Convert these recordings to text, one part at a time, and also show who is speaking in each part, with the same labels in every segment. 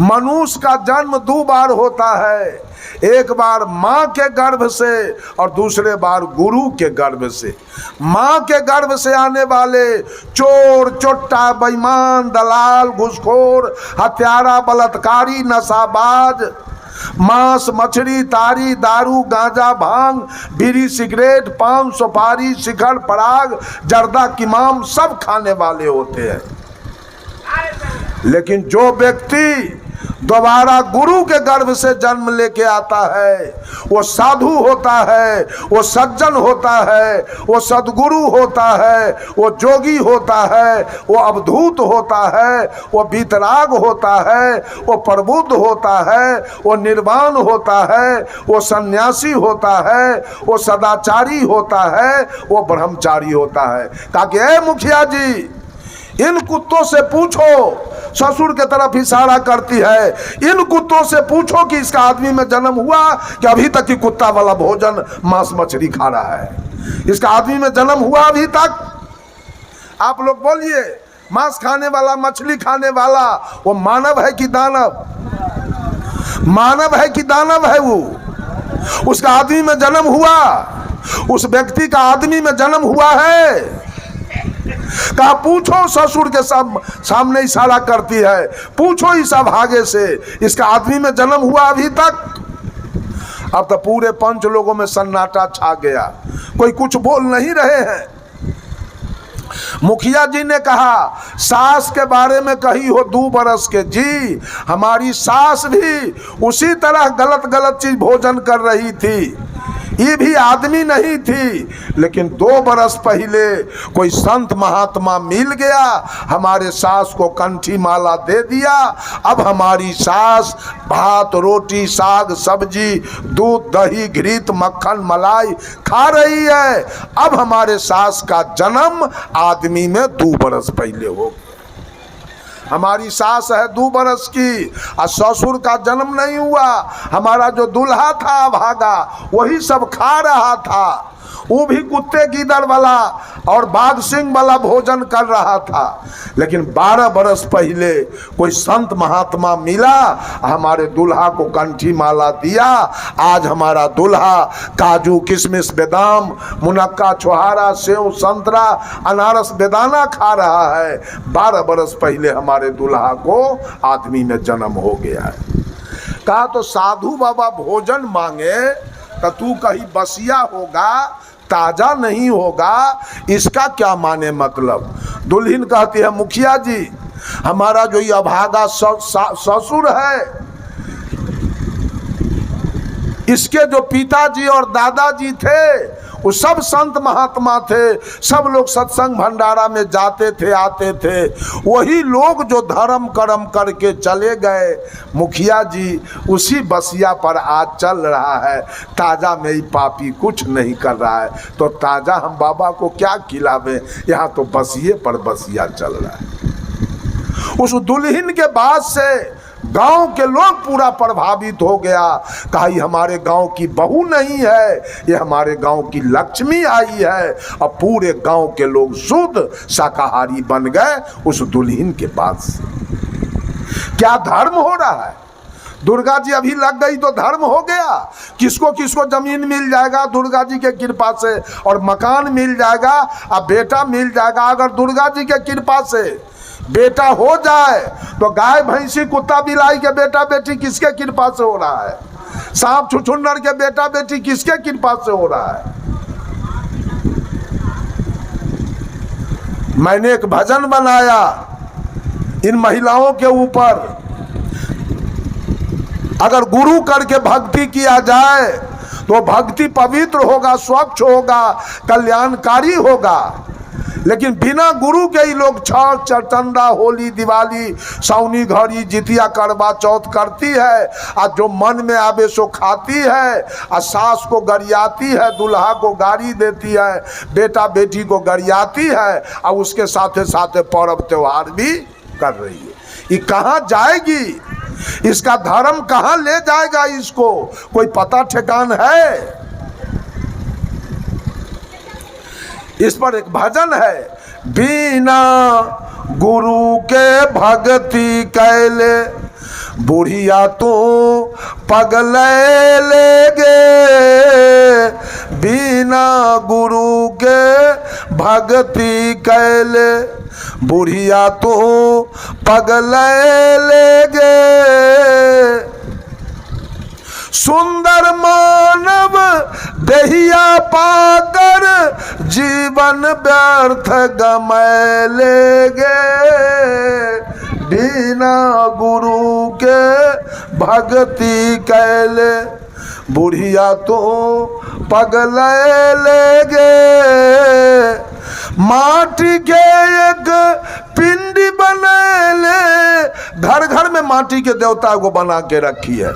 Speaker 1: मनुष्य का जन्म दो बार होता है, एक बार माँ के गर्भ से और दूसरे बार गुरु के गर्भ से। माँ के गर्भ से आने वाले चोर चोट्टा बेईमान दलाल घूसखोर हत्यारा बलात्कारी नशाबाज मांस मछली तारी दारू गांजा भांग बीड़ी सिगरेट पान सुपारी शिखर पराग जर्दा किमाम सब खाने वाले होते हैं। लेकिन जो व्यक्ति दोबारा गुरु के गर्भ से जन्म लेके आता है वो साधु होता है, वो सज्जन होता है, वो सद्गुरु होता है, वो जोगी होता है, वो अवधूत होता है, वो वीतराग होता है, वो प्रबुद्ध होता है, वो निर्वाण होता है, वो सन्यासी होता है, वो सदाचारी होता है, वो ब्रह्मचारी होता है। कहा कि ए मुखिया जी इन कुत्तों से पूछो, ससुर के तरफ इशारा करती है, इन कुत्तों से पूछो कि इसका आदमी में जन्म हुआ कि अभी तक ही कुत्ता वाला भोजन मांस मछली खा रहा है। इसका आदमी में जन्म हुआ अभी तक? आप लोग बोलिए, मांस खाने वाला मछली खाने वाला वो मानव है कि दानव? मानव है कि दानव है? वो उसका आदमी में जन्म हुआ, उस व्यक्ति का आदमी में जन्म हुआ है। कहा पूछो, ससुर के सामने इशारा करती है, पूछो इस अभागे से इसका आदमी में जन्म हुआ अभी तक? अब तो पूरे पंच लोगों में सन्नाटा छा गया, कोई कुछ बोल नहीं रहे हैं। मुखिया जी ने कहा सास के बारे में कही हो 2 बरस के, जी हमारी सास भी उसी तरह गलत गलत चीज भोजन कर रही थी, ये भी आदमी नहीं थी। लेकिन 2 बरस पहले कोई संत महात्मा मिल गया, हमारे सास को कंठी माला दे दिया। अब हमारी सास भात रोटी साग सब्जी दूध दही घृत मक्खन मलाई खा रही है। अब हमारे सास का जन्म आदमी में 2 बरस पहले हो गया। हमारी सास है 2 बरस की और ससुर का जन्म नहीं हुआ। हमारा जो दूल्हा था भागा वही सब खा रहा था, वो भी कुत्ते गीदड़ वाला और बाघ सिंह वाला भोजन कर रहा था। लेकिन 12 बरस पहले कोई संत महात्मा मिला, हमारे दूल्हा को कंठी माला दिया। आज हमारा दूल्हा काजू किशमिश बादाम मुनक्का छोहारा सेव संतरा अनारस बेदाना खा रहा है। 12 बरस पहले हमारे दूल्हा को आदमी में जन्म हो गया है। कहा तो साधु बाबा भोजन मांगे तो तू कहीं बसिया होगा, ताजा नहीं होगा, इसका क्या माने मतलब? दुल्हन कहती है मुखिया जी हमारा जो ये अभागा ससुर है, इसके जो पिताजी और दादाजी थे वो सब संत महात्मा थे, सब लोग सत्संग भंडारा में जाते थे आते थे, वही लोग जो धर्म कर्म करके चले गए। मुखिया जी उसी बसिया पर आज चल रहा है, ताज़ा में ही पापी कुछ नहीं कर रहा है, तो ताज़ा हम बाबा को क्या खिलावे? यहाँ तो बसिए पर बसिया चल रहा है। उस दुल्हन के बाद से गांव के लोग पूरा प्रभावित हो गया। कहा ये हमारे गांव की बहू नहीं है, ये हमारे गांव की लक्ष्मी आई है। अब पूरे गांव के लोग शुद्ध शाकाहारी बन गए उस दुल्हन के पास। क्या धर्म हो रहा है? दुर्गा जी अभी लग गई तो धर्म हो गया। किसको किसको जमीन मिल जाएगा दुर्गा जी के कृपा से, और मकान मिल जाएगा, अब बेटा मिल जाएगा। अगर दुर्गा जी के कृपा से बेटा हो जाए तो गाय भैंसी कुत्ता बिलाई के बेटा बेटी किसके कृपा से हो रहा है? सांप छुछुन्नर के बेटा बेटी किसके कृपा से हो रहा है? मैंने एक भजन बनाया इन महिलाओं के ऊपर। अगर गुरु करके भक्ति किया जाए तो भक्ति पवित्र होगा, स्वच्छ होगा, कल्याणकारी होगा। लेकिन बिना गुरु के ही लोग छठ चरचंदा होली दिवाली सावनी घड़ी जितिया करवा चौथ करती है, और जो मन में आवे सो खाती है, और सास को गरियाती है, दूल्हा को गाड़ी देती है, बेटा बेटी को गरियाती है, और उसके साथे साथे पर्व त्योहार भी कर रही है। ये कहाँ जाएगी? इसका धर्म कहाँ ले जाएगा इसको? कोई पता ठिकान है? इस पर एक भजन है, बिना गुरु के भक्ति कैले बुढ़िया तू पगले लेगे, बिना गुरु के भक्ति कैले। बुढ़िया तू पगले लेगे, सुंदर मानव देहिया पाकर जीवन व्यर्थ गमै लेगे, बिना गुरु के भक्ति कैले। बुढ़िया तो पगले लेगे, माटी के एक पिंडी बनेले। घर घर में माटी के देवता को बना के रखी है।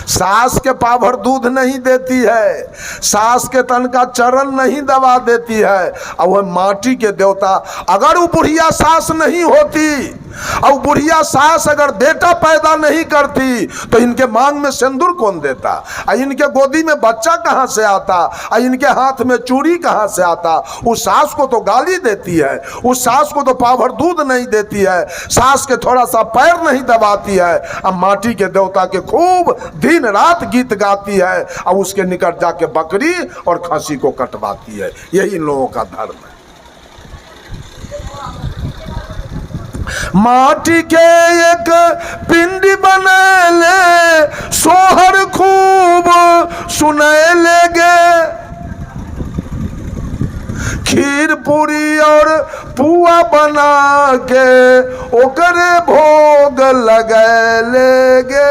Speaker 1: सास के पाभर दूध नहीं देती है, सास के तन का चरण नहीं दबा देती है, और वह माटी के देवता। अगर वो बुढ़िया सास नहीं होती, और बुढ़िया सास अगर बेटा पैदा नहीं करती, तो इनके मांग में सिंदूर कौन देता, और इनके गोदी में बच्चा कहाँ से आता, और इनके हाथ में चूड़ी कहाँ से आता। उस सास को तो गाली देती है, उस सास को तो पाभर दूध नहीं देती है, सास के थोड़ा सा पैर नहीं दबाती है, अब माटी के देवता के खूब दिन रात गीत गाती है, और उसके निकट जाके बकरी और खसी को कटवाती है। यही इन लोगों का धर्म है। माटी के एक पिंडी बनेले, सोहर खूब सुने लेगे, खीर पूरी और पुआ बना के ओकरे भोग लगे लेगे,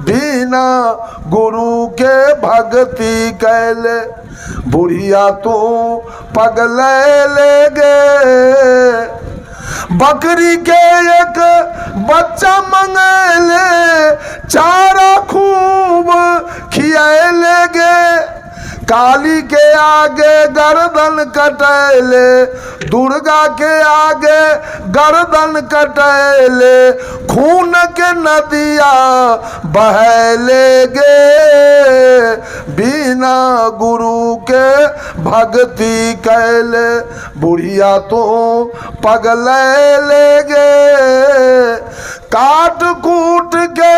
Speaker 1: बिना गुरु के भक्ति कैले। बुढ़िया तू पगले लेगे, बकरी के एक बच्चा मंगेले, चारा खूब खियाए लेगे, काली के आगे गर्दन कटैले, दुर्गा के आगे गर्दन कटैले, खून के नदिया बहलेगे, बिना गुरु के भक्ति कैले। बुढ़िया तो पगले लेगे, काट कूट के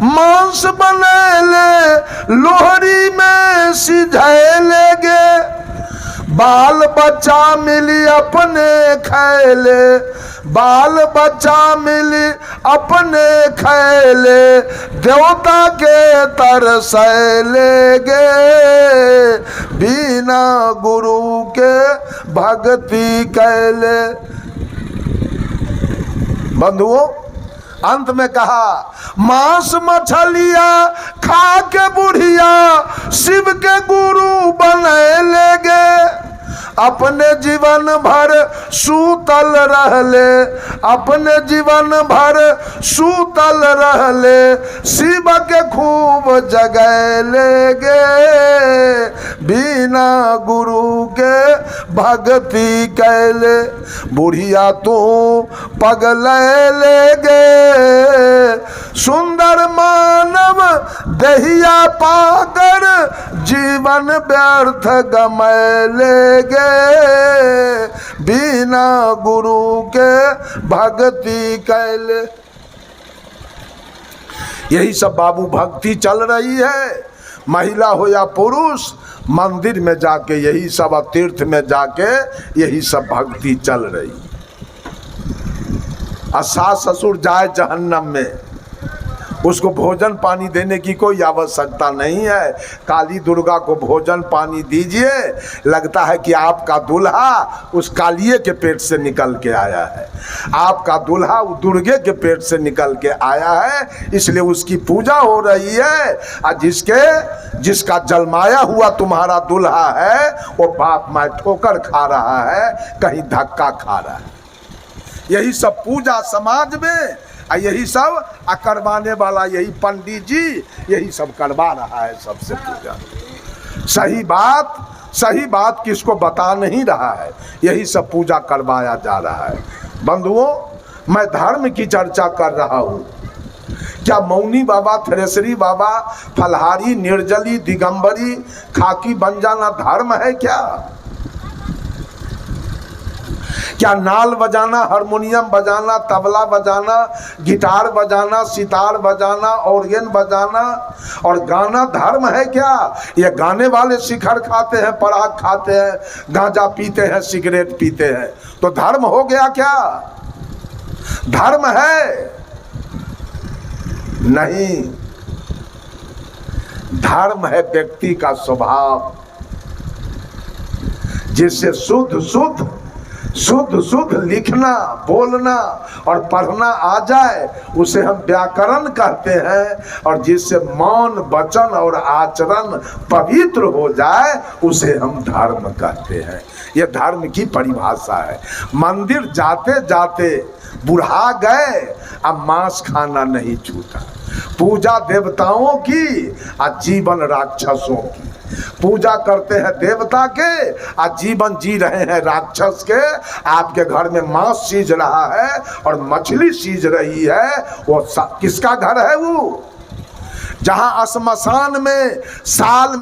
Speaker 1: मांस बनेले, लोहरी में सिझाए लेगे, बाल बच्चा मिली अपने खैले, बाल बच्चा मिली अपने खैले, देवता के तरसै लेगे, बिना गुरु के भक्ति कैले। बंधुओं, अंत में कहा, मांस मछलिया खा के बुढ़िया शिव के गुरु बने लेगे, अपने जीवन भर सूतल रहले, अपने जीवन भर सूतल रहले, शिव के खूब जगै लेगे, बिना गुरु के भक्ति कैले। बुढ़िया तू पगले लेगे, सुंदर मानव दहिया पाकर जीवन व्यर्थ गमै लेगे, बिना गुरु के भक्ति कैले। यही सब बाबू भक्ति चल रही है। महिला हो या पुरुष, मंदिर में जाके यही सब, तीर्थ में जाके यही सब भक्ति चल रही। और सास ससुर जाए जहन्नम में, उसको भोजन पानी देने की कोई आवश्यकता नहीं है। काली दुर्गा को भोजन पानी दीजिए, लगता है कि आपका दूल्हा उस कालिये के पेट से निकल के आया है, आपका दूल्हा उस दुर्गे के पेट से निकल के आया है, इसलिए उसकी पूजा हो रही है। और जिसका जन्माया हुआ तुम्हारा दूल्हा है, वो बाप माँ ठोकर खा रहा है, कहीं धक्का खा रहा है। यही सब पूजा समाज में, यही सब करवाने वाला यही पंडित जी यही सब करवा रहा है सबसे पूजा। सही बात किसको बता नहीं रहा है, यही सब पूजा करवाया जा रहा है। बंधुओं, मैं धर्म की चर्चा कर रहा हूँ। क्या मौनी बाबा, थ्रेसरी बाबा, फलहारी, निर्जली, दिगंबरी, खाकी बन जाना धर्म है क्या? क्या नाल बजाना, हारमोनियम बजाना, तबला बजाना, गिटार बजाना, सितार बजाना, ऑर्गन बजाना और गाना धर्म है क्या? ये गाने वाले शिखर खाते हैं, पराग खाते हैं, गांजा पीते हैं, सिगरेट पीते हैं, तो धर्म हो गया क्या? धर्म है नहीं। धर्म है व्यक्ति का स्वभाव, जिससे शुद्ध शुद्ध शुद्ध शुद्ध लिखना, बोलना और पढ़ना आ जाए, उसे हम व्याकरण कहते हैं। और जिससे मौन, वचन और आचरण पवित्र हो जाए, उसे हम धर्म कहते हैं। यह धर्म की परिभाषा है। मंदिर जाते जाते बुढ़ा गए, अब मांस खाना नहीं छूटा। पूजा देवताओं की, आज जीवन राक्षसों की। पूजा करते हैं देवता के, आज जीवन जी रहे हैं राक्षस के। आपके घर में मांस सीज रहा है और मछली सीज रही है, वो किसका घर है? वो जहां श्मशान में साल में